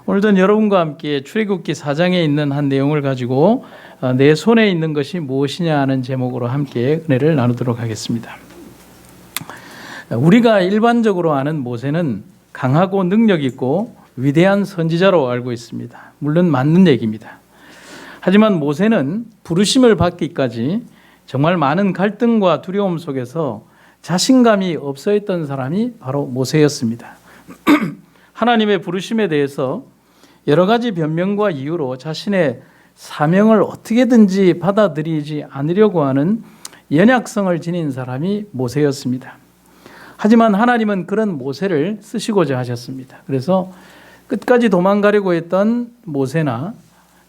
오늘 전 여러분과 함께 출애굽기 4장에 있는 한 내용을 가지고 내 손에 있는 것이 무엇이냐 하는 제목으로 함께 은혜를 나누도록 하겠습니다. 우리가 일반적으로 아는 모세는 강하고 능력 있고 위대한 선지자로 알고 있습니다. 물론 맞는 얘기입니다. 하지만 모세는 부르심을 받기까지 정말 많은 갈등과 두려움 속에서 자신감이 없어했던 사람이 바로 모세였습니다. 하나님의 부르심에 대해서 여러 가지 변명과 이유로 자신의 사명을 어떻게든지 받아들이지 않으려고 하는 연약성을 지닌 사람이 모세였습니다. 하지만 하나님은 그런 모세를 쓰시고자 하셨습니다. 그래서 끝까지 도망가려고 했던 모세나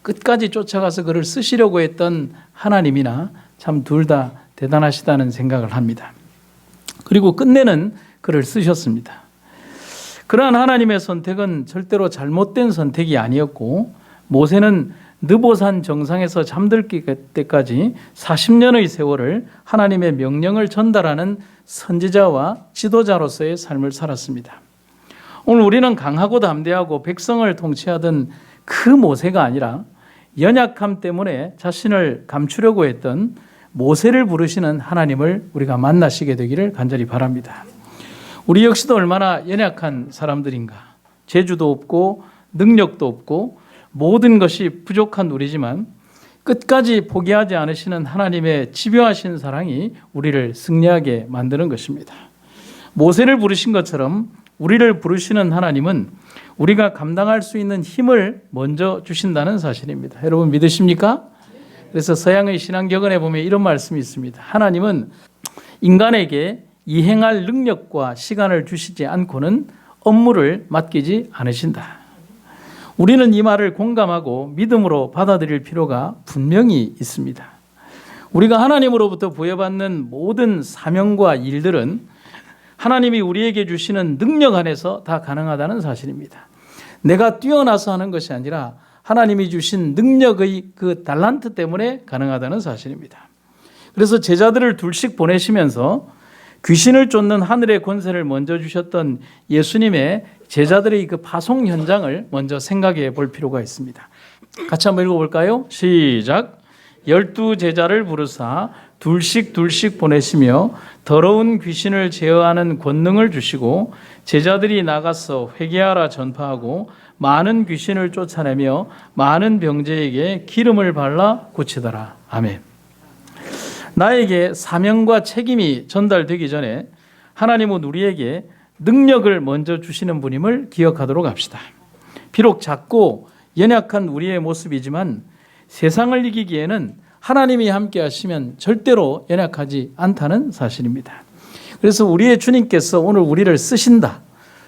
끝까지 쫓아가서 그를 쓰시려고 했던 하나님이나 참 둘 다 대단하시다는 생각을 합니다. 그리고 끝내는 그를 쓰셨습니다. 그러한 하나님의 선택은 절대로 잘못된 선택이 아니었고 모세는 느보산 정상에서 잠들 때까지 40년의 세월을 하나님의 명령을 전달하는 선지자와 지도자로서의 삶을 살았습니다. 오늘 우리는 강하고 담대하고 백성을 통치하던 그 모세가 아니라 연약함 때문에 자신을 감추려고 했던 모세를 부르시는 하나님을 우리가 만나시게 되기를 간절히 바랍니다. 우리 역시도 얼마나 연약한 사람들인가. 재주도 없고 능력도 없고 모든 것이 부족한 우리지만 끝까지 포기하지 않으시는 하나님의 집요하신 사랑이 우리를 승리하게 만드는 것입니다. 모세를 부르신 것처럼 우리를 부르시는 하나님은 우리가 감당할 수 있는 힘을 먼저 주신다는 사실입니다. 여러분 믿으십니까? 그래서 서양의 신앙격언에 보면 이런 말씀이 있습니다. 하나님은 인간에게 이행할 능력과 시간을 주시지 않고는 업무를 맡기지 않으신다. 우리는 이 말을 공감하고 믿음으로 받아들일 필요가 분명히 있습니다. 우리가 하나님으로부터 부여받는 모든 사명과 일들은 하나님이 우리에게 주시는 능력 안에서 다 가능하다는 사실입니다. 내가 뛰어나서 하는 것이 아니라 하나님이 주신 능력의 그 달란트 때문에 가능하다는 사실입니다. 그래서 제자들을 둘씩 보내시면서 귀신을 쫓는 하늘의 권세를 먼저 주셨던 예수님의 제자들의 그 파송 현장을 먼저 생각해 볼 필요가 있습니다. 같이 한번 읽어볼까요? 시작. 12제자를 부르사 둘씩 보내시며 더러운 귀신을 제어하는 권능을 주시고 제자들이 나가서 회개하라 전파하고 많은 귀신을 쫓아내며 많은 병자에게 기름을 발라 고치더라. 아멘. 나에게 사명과 책임이 전달되기 전에 하나님은 우리에게 능력을 먼저 주시는 분임을 기억하도록 합시다. 비록 작고 연약한 우리의 모습이지만 세상을 이기기에는 하나님이 함께 하시면 절대로 연약하지 않다는 사실입니다. 그래서 우리의 주님께서 오늘 우리를 쓰신다.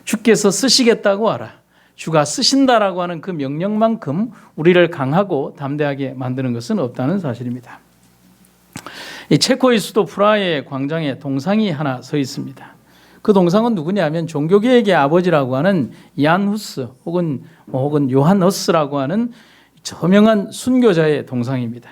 주께서 쓰시겠다고 하라. 주가 쓰신다라고 하는 그 명령만큼 우리를 강하고 담대하게 만드는 것은 없다는 사실입니다. 이 체코의 수도 프라하의 광장에 동상이 하나 서 있습니다. 그 동상은 누구냐면 종교개혁의 아버지라고 하는 얀 후스 혹은 요한 허스라고 하는 저명한 순교자의 동상입니다.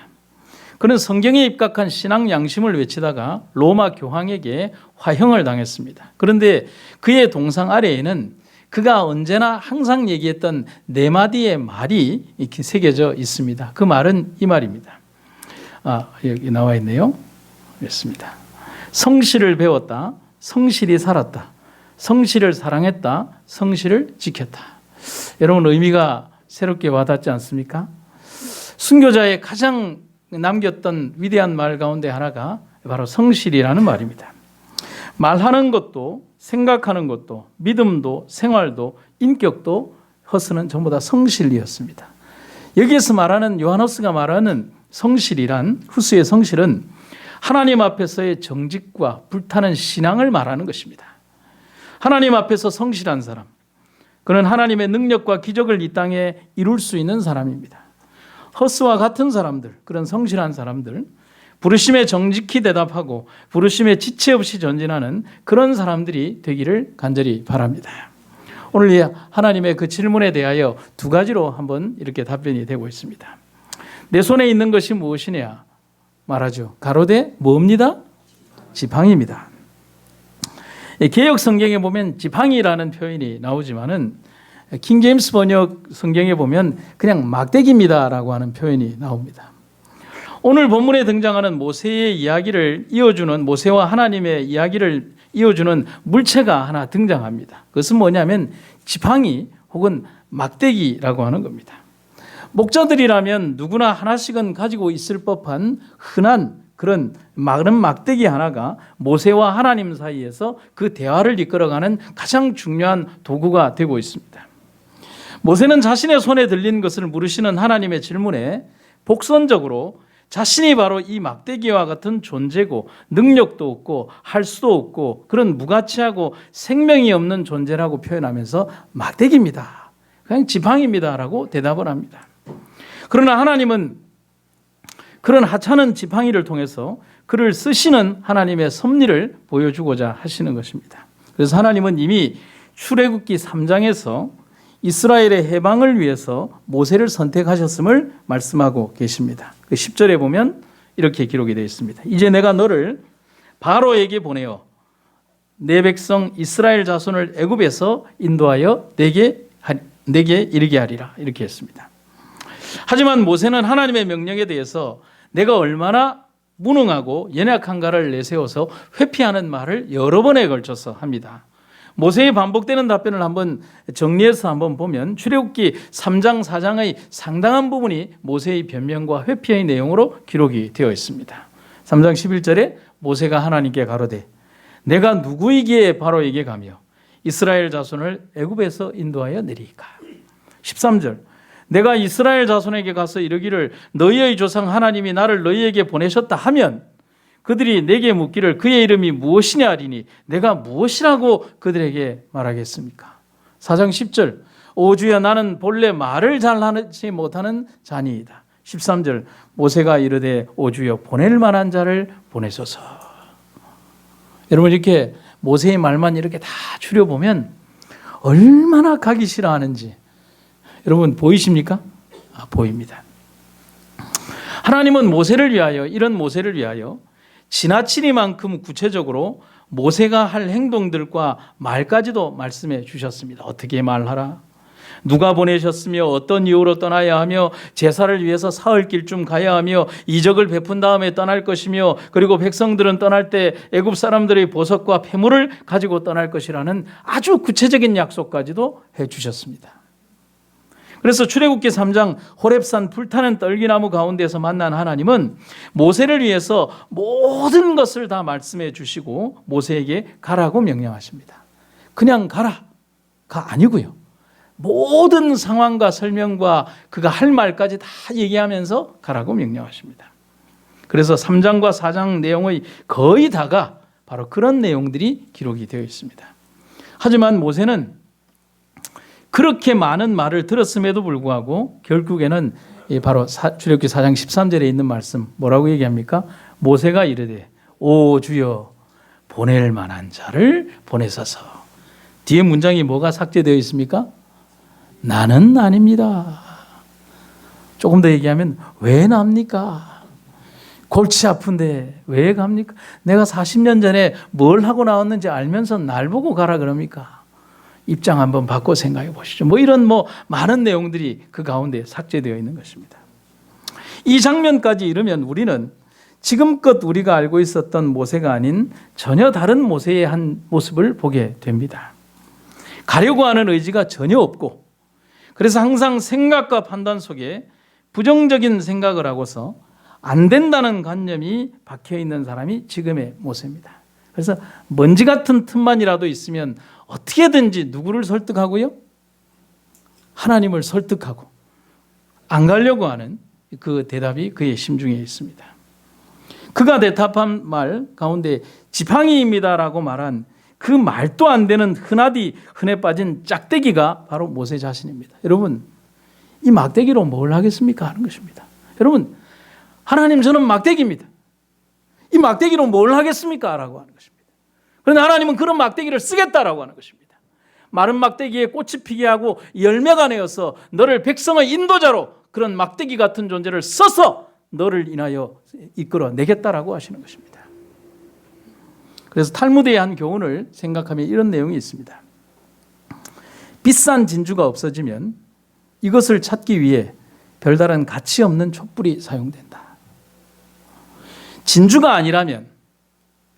그는 성경에 입각한 신앙 양심을 외치다가 로마 교황에게 화형을 당했습니다. 그런데 그의 동상 아래에는 그가 언제나 항상 얘기했던 네 마디의 말이 이렇게 새겨져 있습니다. 그 말은 이 말입니다. 여기 나와 있네요. 그렇습니다. 성실을 배웠다. 성실히 살았다. 성실을 사랑했다. 성실을 지켰다. 여러분 의미가 새롭게 와닿지 않습니까? 순교자의 가장 남겼던 위대한 말 가운데 하나가 바로 성실이라는 말입니다. 말하는 것도 생각하는 것도 믿음도 생활도 인격도 허스는 전부 다 성실이었습니다. 여기에서 말하는 요한 허스가 말하는 성실이란 후스의 성실은 하나님 앞에서의 정직과 불타는 신앙을 말하는 것입니다. 하나님 앞에서 성실한 사람, 그는 하나님의 능력과 기적을 이 땅에 이룰 수 있는 사람입니다. 허스와 같은 사람들, 그런 성실한 사람들, 부르심에 정직히 대답하고 부르심에 지체 없이 전진하는 그런 사람들이 되기를 간절히 바랍니다. 오늘 이 하나님의 그 질문에 대하여 두 가지로 한번 이렇게 답변이 되고 있습니다. 내 손에 있는 것이 무엇이냐 말하죠. 가로되 뭡니다? 지팡이입니다. 개역 성경에 보면 지팡이라는 표현이 나오지만은 킹제임스 번역 성경에 보면 그냥 막대기입니다라고 하는 표현이 나옵니다. 오늘 본문에 등장하는 모세의 이야기를 이어주는, 모세와 하나님의 이야기를 이어주는 물체가 하나 등장합니다. 그것은 뭐냐면 지팡이 혹은 막대기라고 하는 겁니다. 목자들이라면 누구나 하나씩은 가지고 있을 법한 흔한 그런 마른 막대기 하나가 모세와 하나님 사이에서 그 대화를 이끌어가는 가장 중요한 도구가 되고 있습니다. 모세는 자신의 손에 들린 것을 물으시는 하나님의 질문에 복선적으로 자신이 바로 이 막대기와 같은 존재고 능력도 없고 할 수도 없고 그런 무가치하고 생명이 없는 존재라고 표현하면서 막대기입니다, 그냥 지팡이입니다라고 대답을 합니다. 그러나 하나님은 그런 하찮은 지팡이를 통해서 그를 쓰시는 하나님의 섭리를 보여주고자 하시는 것입니다. 그래서 하나님은 이미 출애굽기 3장에서 이스라엘의 해방을 위해서 모세를 선택하셨음을 말씀하고 계십니다. 그 10절에 보면 이렇게 기록이 되어 있습니다. 이제 내가 너를 바로에게 보내어 내 백성 이스라엘 자손을 애굽에서 인도하여 내게 이르게 하리라, 이렇게 했습니다. 하지만 모세는 하나님의 명령에 대해서 내가 얼마나 무능하고 연약한가를 내세워서 회피하는 말을 여러 번에 걸쳐서 합니다. 모세의 반복되는 답변을 한번 정리해서 한번 보면 출애굽기 3장 4장의 상당한 부분이 모세의 변명과 회피의 내용으로 기록이 되어 있습니다. 3장 11절에 모세가 하나님께 가로되 내가 누구이기에 바로에게 가며 이스라엘 자손을 애굽에서 인도하여 내리이까. 13절 내가 이스라엘 자손에게 가서 이르기를 너희의 조상 하나님이 나를 너희에게 보내셨다 하면 그들이 내게 묻기를 그의 이름이 무엇이냐 하리니 내가 무엇이라고 그들에게 말하겠습니까? 4장 10절 오 주여 나는 본래 말을 잘하지 못하는 자니이다. 13절 모세가 이르되 오 주여 보낼 만한 자를 보내소서. 여러분 이렇게 모세의 말만 이렇게 다 줄여보면 얼마나 가기 싫어하는지 여러분 보이십니까? 보입니다. 하나님은 모세를 위하여, 이런 모세를 위하여 지나치니만큼 구체적으로 모세가 할 행동들과 말까지도 말씀해 주셨습니다. 어떻게 말하라, 누가 보내셨으며 어떤 이유로 떠나야 하며 제사를 위해서 사흘 길쯤 가야 하며 이적을 베푼 다음에 떠날 것이며 그리고 백성들은 떠날 때 애굽 사람들의 보석과 폐물을 가지고 떠날 것이라는 아주 구체적인 약속까지도 해 주셨습니다. 그래서 출애굽기 3장 호렙산 불타는 떨기나무 가운데서 만난 하나님은 모세를 위해서 모든 것을 다 말씀해 주시고 모세에게 가라고 명령하십니다. 그냥 가라가 아니고요, 모든 상황과 설명과 그가 할 말까지 다 얘기하면서 가라고 명령하십니다. 그래서 3장과 4장 내용의 거의 다가 바로 그런 내용들이 기록이 되어 있습니다. 하지만 모세는 그렇게 많은 말을 들었음에도 불구하고 결국에는 바로 출애굽기 4장 13절에 있는 말씀 뭐라고 얘기합니까? 모세가 이르되 오 주여 보낼 만한 자를 보내소서. 뒤에 문장이 뭐가 삭제되어 있습니까? 나는 아닙니다. 조금 더 얘기하면 왜 납니까? 골치 아픈데 왜 갑니까? 내가 40년 전에 뭘 하고 나왔는지 알면서 날 보고 가라 그럽니까? 입장 한번 바꿔 생각해 보시죠. 이런 많은 내용들이 그 가운데 삭제되어 있는 것입니다. 이 장면까지 이르면 우리는 지금껏 우리가 알고 있었던 모세가 아닌 전혀 다른 모세의 한 모습을 보게 됩니다. 가려고 하는 의지가 전혀 없고, 그래서 항상 생각과 판단 속에 부정적인 생각을 하고서 안 된다는 관념이 박혀 있는 사람이 지금의 모세입니다. 그래서 먼지 같은 틈만이라도 있으면 어떻게든지 누구를 설득하고요? 하나님을 설득하고 안 가려고 하는 그 대답이 그의 심중에 있습니다. 그가 대답한 말 가운데 지팡이입니다라고 말한 그 말도 안 되는 흔해 빠진 짝대기가 바로 모세 자신입니다. 여러분, 이 막대기로 뭘 하겠습니까? 하는 것입니다. 여러분, 하나님 저는 막대기입니다. 이 막대기로 뭘 하겠습니까? 라고 하는 것입니다. 그런데 하나님은 그런 막대기를 쓰겠다라고 하는 것입니다. 마른 막대기에 꽃이 피게 하고 열매가 내어서 너를 백성의 인도자로 그런 막대기 같은 존재를 써서 너를 인하여 이끌어 내겠다라고 하시는 것입니다. 그래서 탈무드의 한 교훈을 생각하면 이런 내용이 있습니다. 비싼 진주가 없어지면 이것을 찾기 위해 별다른 가치 없는 촛불이 사용된다. 진주가 아니라면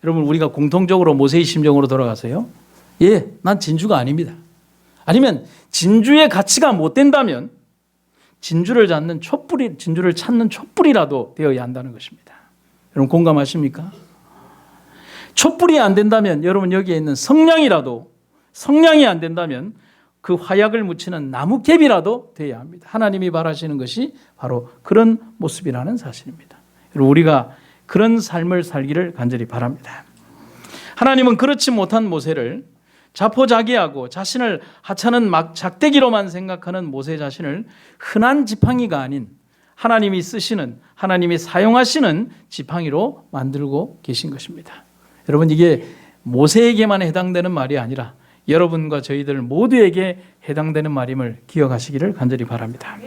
여러분 우리가 공통적으로 모세의 심정으로 돌아가세요. 예, 난 진주가 아닙니다. 아니면 진주의 가치가 못 된다면 진주를 찾는 촛불이라도 되어야 한다는 것입니다. 여러분 공감하십니까? 촛불이 안 된다면 여러분 여기에 있는 성냥이 안 된다면 그 화약을 묻히는 나무캡이라도 되어야 합니다. 하나님이 바라시는 것이 바로 그런 모습이라는 사실입니다. 여러분 우리가 그런 삶을 살기를 간절히 바랍니다. 하나님은 그렇지 못한 모세를 자포자기하고 자신을 하찮은 작대기로만 생각하는 모세 자신을 흔한 지팡이가 아닌 하나님이 쓰시는, 하나님이 사용하시는 지팡이로 만들고 계신 것입니다. 여러분 이게 모세에게만 해당되는 말이 아니라 여러분과 저희들 모두에게 해당되는 말임을 기억하시기를 간절히 바랍니다.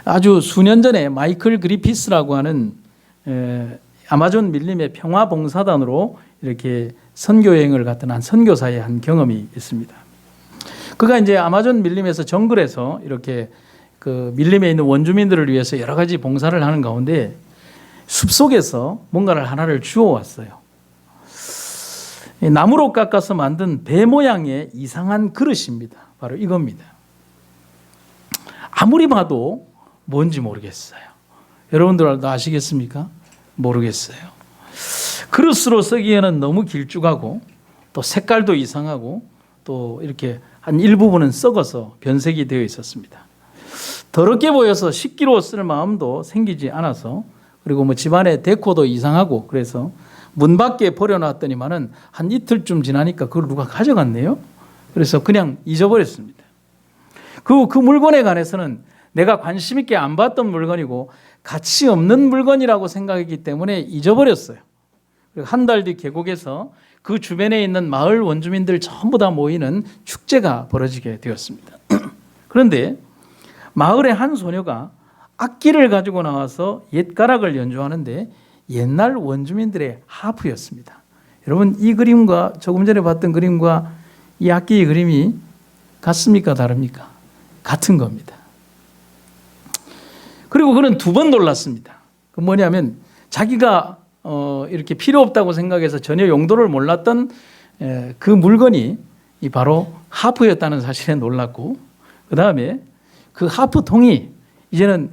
아주 수년 전에 마이클 그리피스라고 하는 아마존 밀림의 평화봉사단으로 이렇게 선교여행을 갔던 한 선교사의 한 경험이 있습니다. 그가 이제 아마존 밀림에서 정글에서 이렇게 그 밀림에 있는 원주민들을 위해서 여러 가지 봉사를 하는 가운데 숲속에서 뭔가를 하나를 주워왔어요. 나무로 깎아서 만든 배 모양의 이상한 그릇입니다. 바로 이겁니다. 아무리 봐도 뭔지 모르겠어요. 여러분들도 아시겠습니까? 모르겠어요. 그릇으로 쓰기에는 너무 길쭉하고 또 색깔도 이상하고 또 이렇게 한 일부분은 썩어서 변색이 되어 있었습니다. 더럽게 보여서 식기로 쓸 마음도 생기지 않아서 그리고 뭐 집안의 데코도 이상하고 그래서 문 밖에 버려놨더니만은 한 이틀쯤 지나니까 그걸 누가 가져갔네요. 그래서 그냥 잊어버렸습니다. 그 물건에 관해서는 내가 관심 있게 안 봤던 물건이고 가치 없는 물건이라고 생각했기 때문에 잊어버렸어요. 한 달 뒤 계곡에서 그 주변에 있는 마을 원주민들 전부 다 모이는 축제가 벌어지게 되었습니다. 그런데 마을의 한 소녀가 악기를 가지고 나와서 옛가락을 연주하는데 옛날 원주민들의 하프였습니다. 여러분 이 그림과 조금 전에 봤던 그림과 이 악기의 그림이 같습니까? 다릅니까? 같은 겁니다. 그리고 그는 두 번 놀랐습니다. 그 뭐냐면 자기가 이렇게 필요 없다고 생각해서 전혀 용도를 몰랐던 그 물건이 바로 하프였다는 사실에 놀랐고 그 다음에 그 하프통이 이제는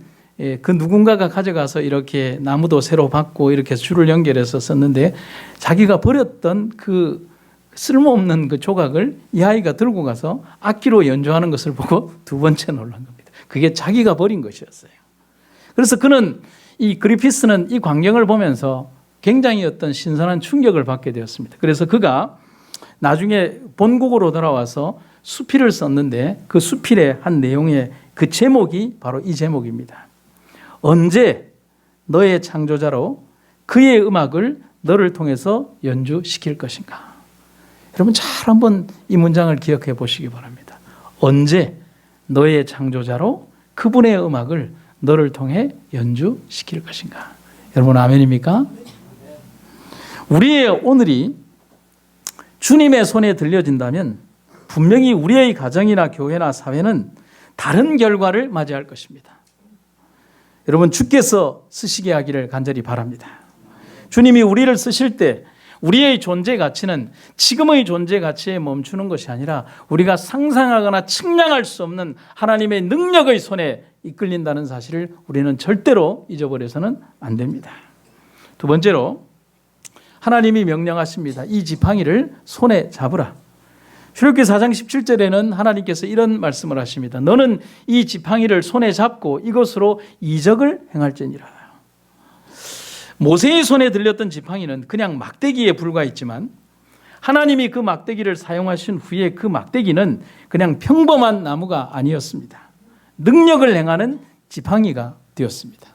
그 누군가가 가져가서 이렇게 나무도 새로 박고 이렇게 줄을 연결해서 썼는데 자기가 버렸던 그 쓸모없는 그 조각을 이 아이가 들고 가서 악기로 연주하는 것을 보고 두 번째 놀란 겁니다. 그게 자기가 버린 것이었어요. 그래서 그는 이 그리피스는 이 광경을 보면서 굉장히 어떤 신선한 충격을 받게 되었습니다. 그래서 그가 나중에 본국으로 돌아와서 수필을 썼는데 그 수필의 한 내용의 그 제목이 바로 이 제목입니다. 언제 너의 창조자로 그의 음악을 너를 통해서 연주시킬 것인가? 여러분 잘 한번 이 문장을 기억해 보시기 바랍니다. 언제 너의 창조자로 그분의 음악을 너를 통해 연주시킬 것인가? 여러분 아멘입니까? 우리의 오늘이 주님의 손에 들려진다면 분명히 우리의 가정이나 교회나 사회는 다른 결과를 맞이할 것입니다. 여러분 주께서 쓰시게 하기를 간절히 바랍니다. 주님이 우리를 쓰실 때 우리의 존재 가치는 지금의 존재 가치에 멈추는 것이 아니라 우리가 상상하거나 측량할 수 없는 하나님의 능력의 손에 이끌린다는 사실을 우리는 절대로 잊어버려서는 안 됩니다. 두 번째로 하나님이 명령하십니다. 이 지팡이를 손에 잡으라. 출애굽기 4장 17절에는 하나님께서 이런 말씀을 하십니다. 너는 이 지팡이를 손에 잡고 이것으로 이적을 행할지니라. 모세의 손에 들렸던 지팡이는 그냥 막대기에 불과했지만 하나님이 그 막대기를 사용하신 후에 그 막대기는 그냥 평범한 나무가 아니었습니다. 능력을 행하는 지팡이가 되었습니다.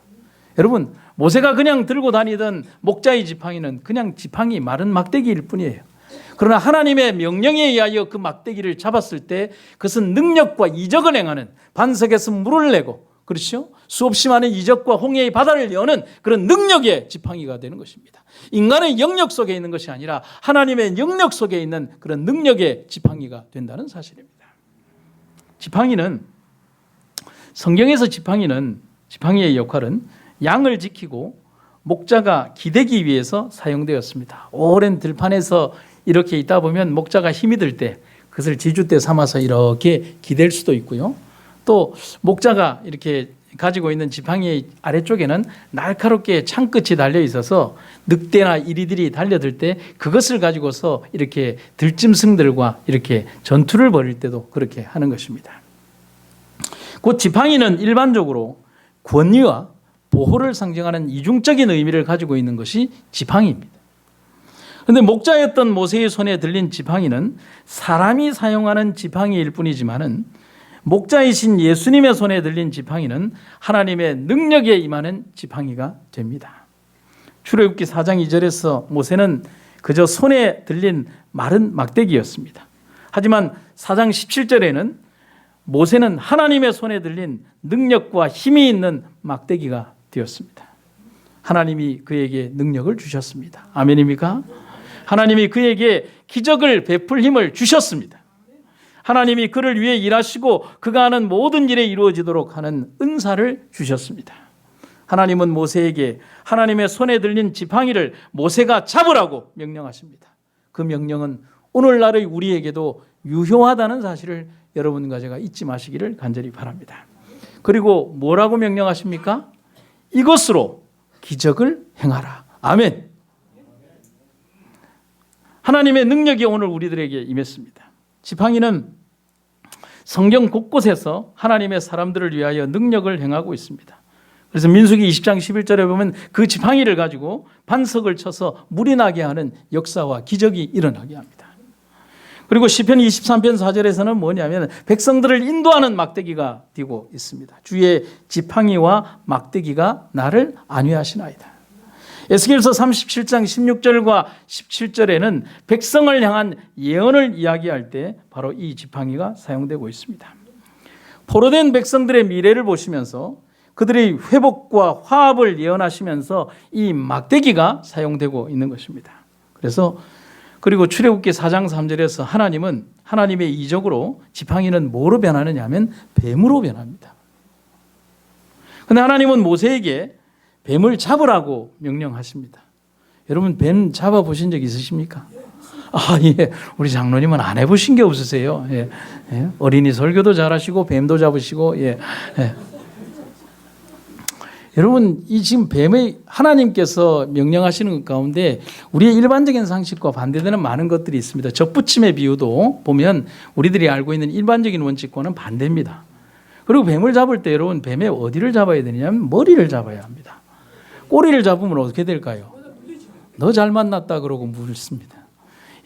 여러분 모세가 그냥 들고 다니던 목자의 지팡이는 그냥 지팡이 마른 막대기일 뿐이에요. 그러나 하나님의 명령에 의하여 그 막대기를 잡았을 때 그것은 능력과 이적을 행하는 반석에서 물을 내고 그렇죠? 수없이 많은 이적과 홍해의 바다를 여는 그런 능력의 지팡이가 되는 것입니다. 인간의 영역 속에 있는 것이 아니라 하나님의 영역 속에 있는 그런 능력의 지팡이가 된다는 사실입니다. 지팡이는 성경에서 지팡이의 역할은 양을 지키고 목자가 기대기 위해서 사용되었습니다. 오랜 들판에서 이렇게 있다 보면 목자가 힘이 들 때 그것을 지주대 삼아서 이렇게 기댈 수도 있고요. 또 목자가 이렇게 가지고 있는 지팡이의 아래쪽에는 날카롭게 창끝이 달려 있어서 늑대나 이리들이 달려들 때 그것을 가지고서 이렇게 들짐승들과 이렇게 전투를 벌일 때도 그렇게 하는 것입니다. 곧 지팡이는 일반적으로 권위와 보호를 상징하는 이중적인 의미를 가지고 있는 것이 지팡이입니다. 그런데 목자였던 모세의 손에 들린 지팡이는 사람이 사용하는 지팡이일 뿐이지만은 목자이신 예수님의 손에 들린 지팡이는 하나님의 능력에 임하는 지팡이가 됩니다. 출애굽기 4장 2절에서 모세는 그저 손에 들린 마른 막대기였습니다. 하지만 4장 17절에는 모세는 하나님의 손에 들린 능력과 힘이 있는 막대기가 되었습니다. 하나님이 그에게 능력을 주셨습니다. 아멘입니까? 하나님이 그에게 기적을 베풀 힘을 주셨습니다. 하나님이 그를 위해 일하시고 그가 하는 모든 일에 이루어지도록 하는 은사를 주셨습니다. 하나님은 모세에게 하나님의 손에 들린 지팡이를 모세가 잡으라고 명령하십니다. 그 명령은 오늘날의 우리에게도 유효하다는 사실을 여러분과 제가 잊지 마시기를 간절히 바랍니다. 그리고 뭐라고 명령하십니까? 이것으로 기적을 행하라. 아멘. 하나님의 능력이 오늘 우리들에게 임했습니다. 지팡이는 성경 곳곳에서 하나님의 사람들을 위하여 능력을 행하고 있습니다. 그래서 민수기 20장 11절에 보면 그 지팡이를 가지고 반석을 쳐서 물이 나게 하는 역사와 기적이 일어나게 합니다. 그리고 시편 23편 4절에서는 뭐냐면 백성들을 인도하는 막대기가 되고 있습니다. 주의 지팡이와 막대기가 나를 안위하시나이다. 에스겔서 37장 16절과 17절에는 백성을 향한 예언을 이야기할 때 바로 이 지팡이가 사용되고 있습니다. 포로된 백성들의 미래를 보시면서 그들의 회복과 화합을 예언하시면서 이 막대기가 사용되고 있는 것입니다. 그리고 출애굽기 4장 3절에서 하나님은 하나님의 이적으로 지팡이는 뭐로 변하느냐 하면 뱀으로 변합니다. 그런데 하나님은 모세에게 뱀을 잡으라고 명령하십니다. 여러분 뱀 잡아보신 적 있으십니까? 예. 우리 장로님은 안 해보신 게 없으세요. 예. 예. 어린이 설교도 잘하시고 뱀도 잡으시고 예. 예. 여러분 이 지금 뱀의 하나님께서 명령하시는 것 가운데 우리의 일반적인 상식과 반대되는 많은 것들이 있습니다. 젖붙임의 비유도 보면 우리들이 알고 있는 일반적인 원칙과는 반대입니다. 그리고 뱀을 잡을 때 여러분 뱀의 어디를 잡아야 되냐면 머리를 잡아야 합니다. 꼬리를 잡으면 어떻게 될까요? 너 잘 만났다 그러고 물습니다.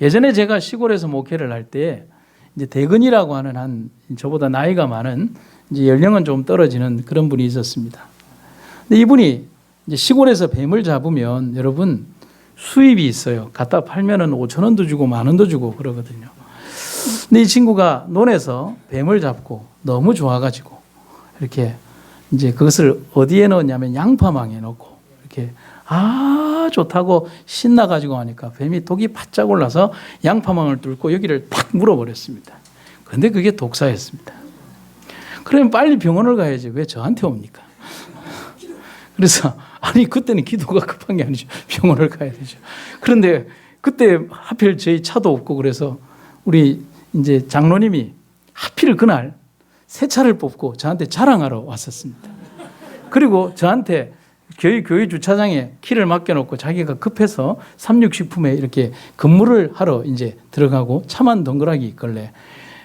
예전에 제가 시골에서 목회를 할 때 이제 대근이라고 하는 저보다 나이가 많은 이제 연령은 좀 떨어지는 그런 분이 있었습니다. 근데 이분이 이제 시골에서 뱀을 잡으면 여러분 수입이 있어요. 갖다 팔면은 5,000원도 주고 10,000원도 주고 그러거든요. 근데 이 친구가 논에서 뱀을 잡고 너무 좋아가지고 이렇게 이제 그것을 어디에 넣었냐면 양파망에 넣고 이렇게 좋다고 신나가지고 하니까 뱀이 독이 바짝 올라서 양파망을 뚫고 여기를 탁 물어버렸습니다. 그런데 그게 독사였습니다. 그러면 빨리 병원을 가야지 왜 저한테 옵니까? 그래서 그때는 기도가 급한 게 아니죠. 병원을 가야 되죠. 그런데 그때 하필 저희 차도 없고 그래서 우리 이제 장로님이 하필 그날 새 차를 뽑고 저한테 자랑하러 왔었습니다. 그리고 저한테 교회 주차장에 키를 맡겨놓고 자기가 급해서 삼육식품에 이렇게 근무를 하러 이제 들어가고 차만 덩그러니 있길래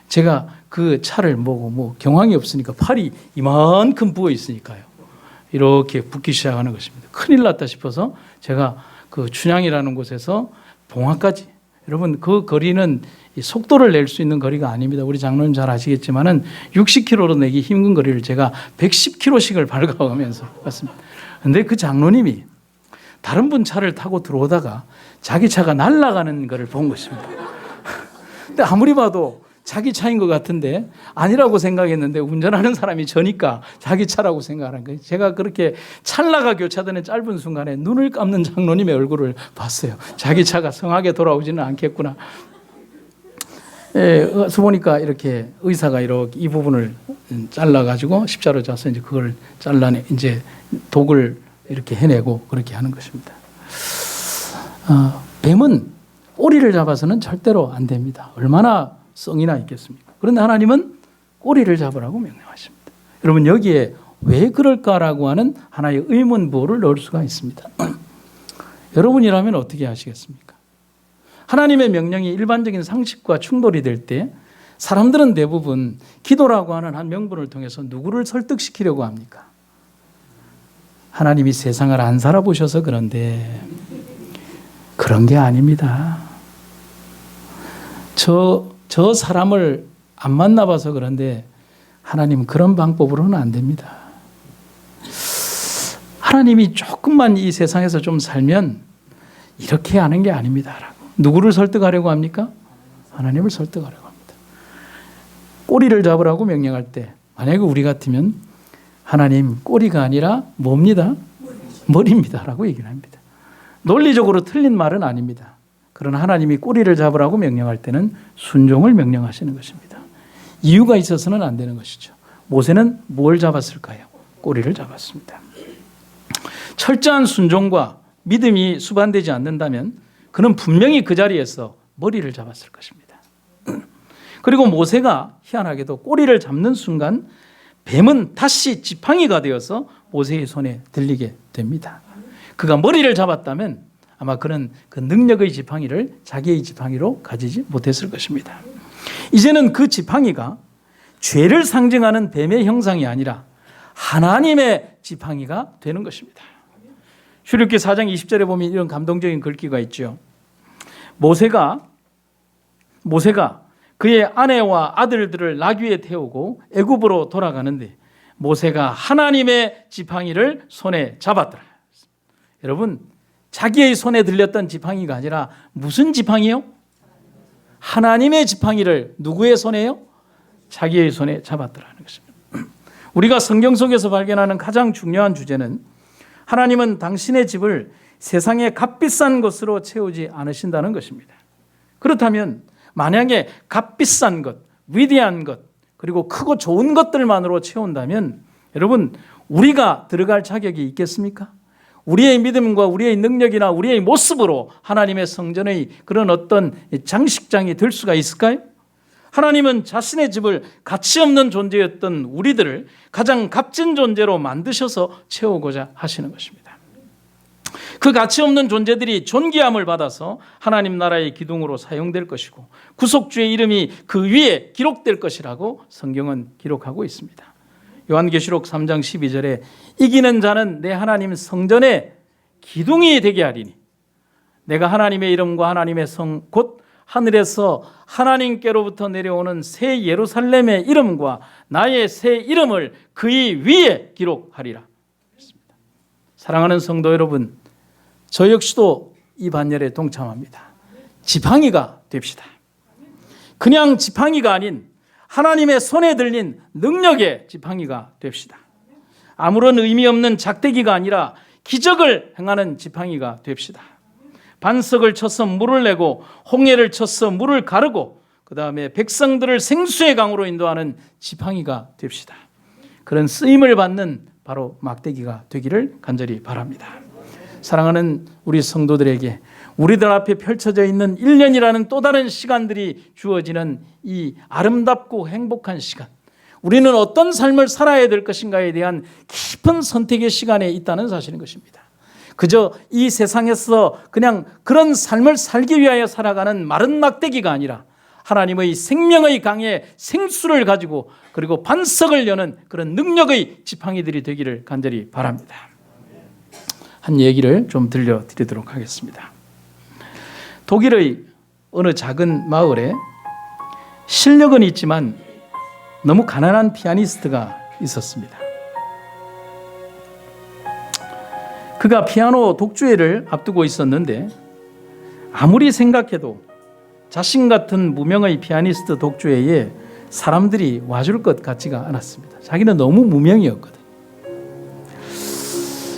제가 그 차를 보고 경황이 없으니까 팔이 이만큼 부어 있으니까요. 이렇게 붓기 시작하는 것입니다. 큰일 났다 싶어서 제가 그 춘향이라는 곳에서 봉화까지 여러분 그 거리는 속도를 낼 수 있는 거리가 아닙니다. 우리 장로님 잘 아시겠지만은 60km로 내기 힘든 거리를 제가 110km씩을 밟아가면서 갔습니다. 그런데 그 장로님이 다른 분 차를 타고 들어오다가 자기 차가 날아가는 것을 본 것입니다. 근데 아무리 봐도 자기 차인 것 같은데 아니라고 생각했는데 운전하는 사람이 저니까 자기 차라고 생각하는 거예요. 제가 그렇게 찰나가 교차되는 짧은 순간에 눈을 감는 장로님의 얼굴을 봤어요. 자기 차가 성하게 돌아오지는 않겠구나. 서 보니까 이렇게 의사가 이렇게 이 부분을 잘라가지고 십자로 짜서 이제 그걸 잘라내 이제 독을 이렇게 해내고 그렇게 하는 것입니다. 뱀은 꼬리를 잡아서는 절대로 안 됩니다. 얼마나 성이나 있겠습니까? 그런데 하나님은 꼬리를 잡으라고 명령하십니다. 여러분 여기에 왜 그럴까라고 하는 하나의 의문부호를 넣을 수가 있습니다. 여러분이라면 어떻게 하시겠습니까? 하나님의 명령이 일반적인 상식과 충돌이 될 때 사람들은 대부분 기도라고 하는 한 명분을 통해서 누구를 설득시키려고 합니까? 하나님이 세상을 안 살아보셔서 그런데 그런 게 아닙니다. 저 사람을 안 만나봐서 그런데 하나님 그런 방법으로는 안 됩니다. 하나님이 조금만 이 세상에서 좀 살면 이렇게 하는 게 아닙니다. 누구를 설득하려고 합니까? 하나님을 설득하려고 합니다. 꼬리를 잡으라고 명령할 때 만약에 우리 같으면 하나님 꼬리가 아니라 뭡니다? 머리입니다 라고 얘기를 합니다. 논리적으로 틀린 말은 아닙니다. 그러나 하나님이 꼬리를 잡으라고 명령할 때는 순종을 명령하시는 것입니다. 이유가 있어서는 안 되는 것이죠. 모세는 뭘 잡았을까요? 꼬리를 잡았습니다. 철저한 순종과 믿음이 수반되지 않는다면 그는 분명히 그 자리에서 머리를 잡았을 것입니다. 그리고 모세가 희한하게도 꼬리를 잡는 순간 뱀은 다시 지팡이가 되어서 모세의 손에 들리게 됩니다. 그가 머리를 잡았다면 아마 그는 그 능력의 지팡이를 자기의 지팡이로 가지지 못했을 것입니다. 이제는 그 지팡이가 죄를 상징하는 뱀의 형상이 아니라 하나님의 지팡이가 되는 것입니다. 출애굽기 4장 20절에 보면 이런 감동적인 글귀가 있죠. 모세가 그의 아내와 아들들을 나귀에 태우고 애굽으로 돌아가는데 모세가 하나님의 지팡이를 손에 잡았더라. 여러분, 자기의 손에 들렸던 지팡이가 아니라 무슨 지팡이요? 하나님의 지팡이를 누구의 손에요? 자기의 손에 잡았더라는 것입니다. 우리가 성경 속에서 발견하는 가장 중요한 주제는 하나님은 당신의 집을 세상의 값비싼 것으로 채우지 않으신다는 것입니다. 그렇다면 만약에 값비싼 것, 위대한 것, 그리고 크고 좋은 것들만으로 채운다면 여러분 우리가 들어갈 자격이 있겠습니까? 우리의 믿음과 우리의 능력이나 우리의 모습으로 하나님의 성전의 그런 어떤 장식장이 될 수가 있을까요? 하나님은 자신의 집을 가치 없는 존재였던 우리들을 가장 값진 존재로 만드셔서 채우고자 하시는 것입니다. 그 가치 없는 존재들이 존귀함을 받아서 하나님 나라의 기둥으로 사용될 것이고 구속주의 이름이 그 위에 기록될 것이라고 성경은 기록하고 있습니다. 요한계시록 3장 12절에 이기는 자는 내 하나님 성전의 기둥이 되게 하리니 내가 하나님의 이름과 하나님의 성 곧 하늘에서 하나님께로부터 내려오는 새 예루살렘의 이름과 나의 새 이름을 그의 위에 기록하리라. 사랑하는 성도 여러분, 저 역시도 이 반열에 동참합니다. 지팡이가 됩시다. 그냥 지팡이가 아닌 하나님의 손에 들린 능력의 지팡이가 됩시다. 아무런 의미 없는 작대기가 아니라 기적을 행하는 지팡이가 됩시다. 반석을 쳐서 물을 내고 홍해를 쳐서 물을 가르고 그 다음에 백성들을 생수의 강으로 인도하는 지팡이가 됩시다. 그런 쓰임을 받는 바로 막대기가 되기를 간절히 바랍니다. 사랑하는 우리 성도들에게 우리들 앞에 펼쳐져 있는 1년이라는 또 다른 시간들이 주어지는 이 아름답고 행복한 시간, 우리는 어떤 삶을 살아야 될 것인가에 대한 깊은 선택의 시간에 있다는 사실인 것입니다. 그저 이 세상에서 그냥 그런 삶을 살기 위하여 살아가는 마른 막대기가 아니라 하나님의 생명의 강에 생수를 가지고 그리고 반석을 여는 그런 능력의 지팡이들이 되기를 간절히 바랍니다. 한 얘기를 좀 들려드리도록 하겠습니다. 독일의 어느 작은 마을에 실력은 있지만 너무 가난한 피아니스트가 있었습니다. 그가 피아노 독주회를 앞두고 있었는데 아무리 생각해도 자신 같은 무명의 피아니스트 독주회에 사람들이 와줄 것 같지가 않았습니다. 자기는 너무 무명이었거든.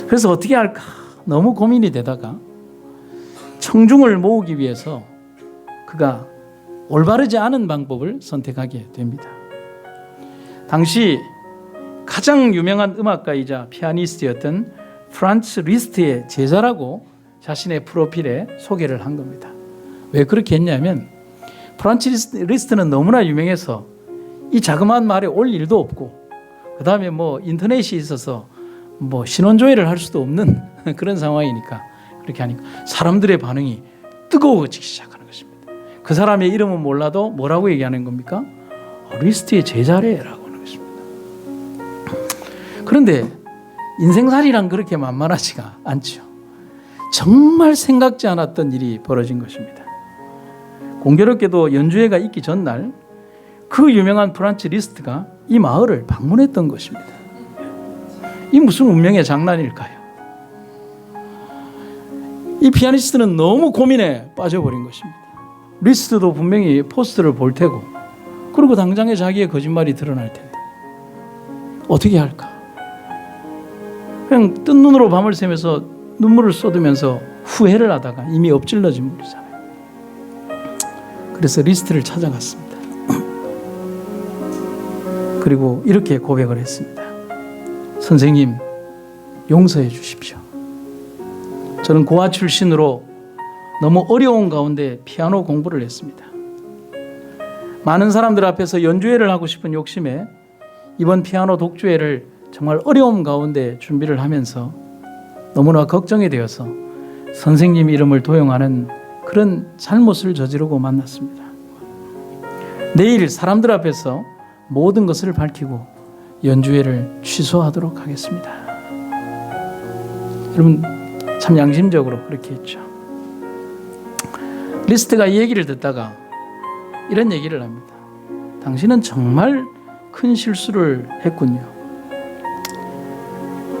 그래서 어떻게 할까 너무 고민이 되다가 청중을 모으기 위해서 그가 올바르지 않은 방법을 선택하게 됩니다. 당시 가장 유명한 음악가이자 피아니스트였던 프란츠 리스트의 제자라고 자신의 프로필에 소개를 한 겁니다. 왜 그렇게 했냐면 프란츠 리스트는 너무나 유명해서 이 자그마한 말에 올 일도 없고 그 다음에 뭐 인터넷이 있어서 뭐 신원조회를 할 수도 없는 그런 상황이니까 그렇게 하니까 사람들의 반응이 뜨거워지기 시작하는 것입니다. 그 사람의 이름은 몰라도 뭐라고 얘기하는 겁니까? 리스트의 제자래라고 하는 것입니다. 그런데 인생살이란 그렇게 만만하지가 않죠. 정말 생각지 않았던 일이 벌어진 것입니다. 공교롭게도 연주회가 있기 전날 그 유명한 프란츠 리스트가 이 마을을 방문했던 것입니다. 이 무슨 운명의 장난일까요? 이 피아니스트는 너무 고민에 빠져버린 것입니다. 리스트도 분명히 포스터를 볼 테고 그리고 당장에 자기의 거짓말이 드러날 텐데 어떻게 할까? 그냥 뜬 눈으로 밤을 새면서 눈물을 쏟으면서 후회를 하다가 이미 엎질러진 물이잖아요. 그래서 리스트를 찾아갔습니다. 그리고 이렇게 고백을 했습니다. 선생님, 용서해 주십시오. 저는 고아 출신으로 너무 어려운 가운데 피아노 공부를 했습니다. 많은 사람들 앞에서 연주회를 하고 싶은 욕심에 이번 피아노 독주회를 정말 어려움 가운데 준비를 하면서 너무나 걱정이 되어서 선생님 이름을 도용하는 그런 잘못을 저지르고 만났습니다. 내일 사람들 앞에서 모든 것을 밝히고 연주회를 취소하도록 하겠습니다. 여러분 참 양심적으로 그렇게 했죠. 리스트가 이 얘기를 듣다가 이런 얘기를 합니다. 당신은 정말 큰 실수를 했군요.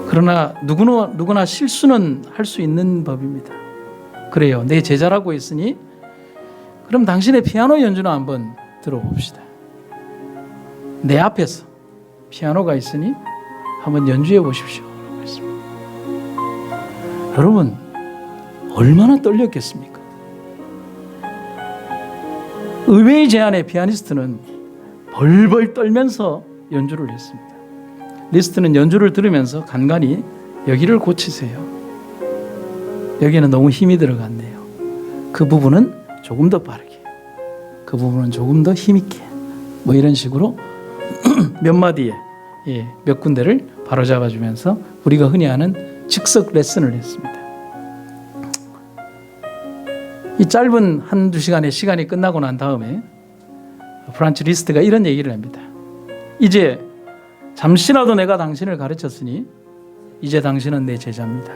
그러나 누구나 실수는 할 수 있는 법입니다. 그래요. 내 제자라고 했으니 그럼 당신의 피아노 연주는 한번 들어봅시다. 내 앞에서 피아노가 있으니 한번 연주해 보십시오. 여러분 얼마나 떨렸겠습니까? 의외의 제안에 피아니스트는 벌벌 떨면서 연주를 했습니다. 리스트는 연주를 들으면서 간간히 여기를 고치세요. 여기는 너무 힘이 들어갔네요. 그 부분은 조금 더 빠르게, 그 부분은 조금 더 힘있게, 뭐 이런 식으로 몇 마디에 몇 군데를 바로잡아주면서 우리가 흔히 하는 즉석 레슨을 했습니다. 이 짧은 한두 시간의 시간이 끝나고 난 다음에 프란츠 리스트가 이런 얘기를 합니다. 이제 잠시라도 내가 당신을 가르쳤으니 이제 당신은 내 제자입니다.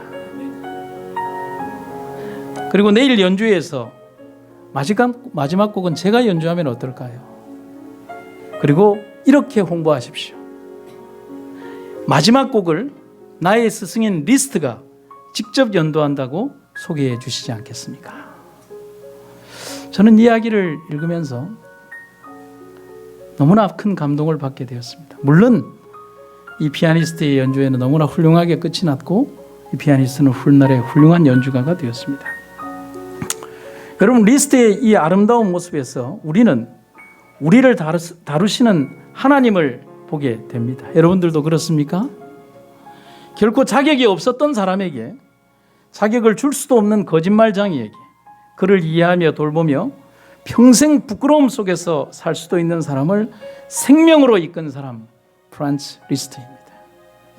그리고 내일 연주회에서 마지막 곡은 제가 연주하면 어떨까요? 그리고 이렇게 홍보하십시오. 마지막 곡을 나의 스승인 리스트가 직접 연도한다고 소개해 주시지 않겠습니까? 저는 이야기를 읽으면서 너무나 큰 감동을 받게 되었습니다. 물론 이 피아니스트의 연주회는 너무나 훌륭하게 끝이 났고 이 피아니스트는 훗날에 훌륭한 연주가가 되었습니다. 여러분 리스트의 이 아름다운 모습에서 우리는 우리를 다루시는 하나님을 보게 됩니다. 여러분들도 그렇습니까? 결코 자격이 없었던 사람에게 자격을 줄 수도 없는 거짓말쟁이에게 그를 이해하며 돌보며 평생 부끄러움 속에서 살 수도 있는 사람을 생명으로 이끈 사람 프란츠 리스트입니다.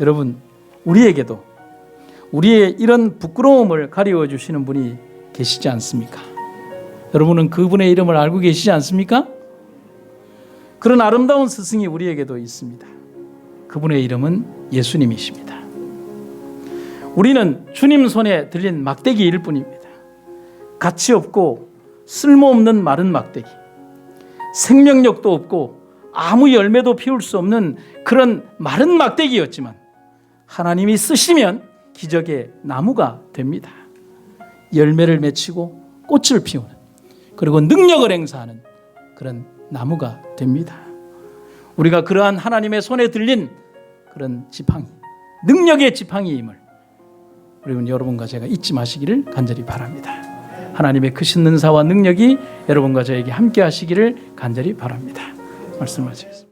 여러분 우리에게도 우리의 이런 부끄러움을 가리워 주시는 분이 계시지 않습니까? 여러분은 그분의 이름을 알고 계시지 않습니까? 그런 아름다운 스승이 우리에게도 있습니다. 그분의 이름은 예수님이십니다. 우리는 주님 손에 들린 막대기일 뿐입니다. 가치 없고 쓸모없는 마른 막대기, 생명력도 없고 아무 열매도 피울 수 없는 그런 마른 막대기였지만 하나님이 쓰시면 기적의 나무가 됩니다. 열매를 맺히고 꽃을 피우는, 그리고 능력을 행사하는 그런 나무가 됩니다. 우리가 그러한 하나님의 손에 들린 그런 지팡이, 능력의 지팡이임을 여러분과 제가 잊지 마시기를 간절히 바랍니다. 하나님의 크신 은사와 능력이 여러분과 저에게 함께 하시기를 간절히 바랍니다. 말씀하시겠습니다.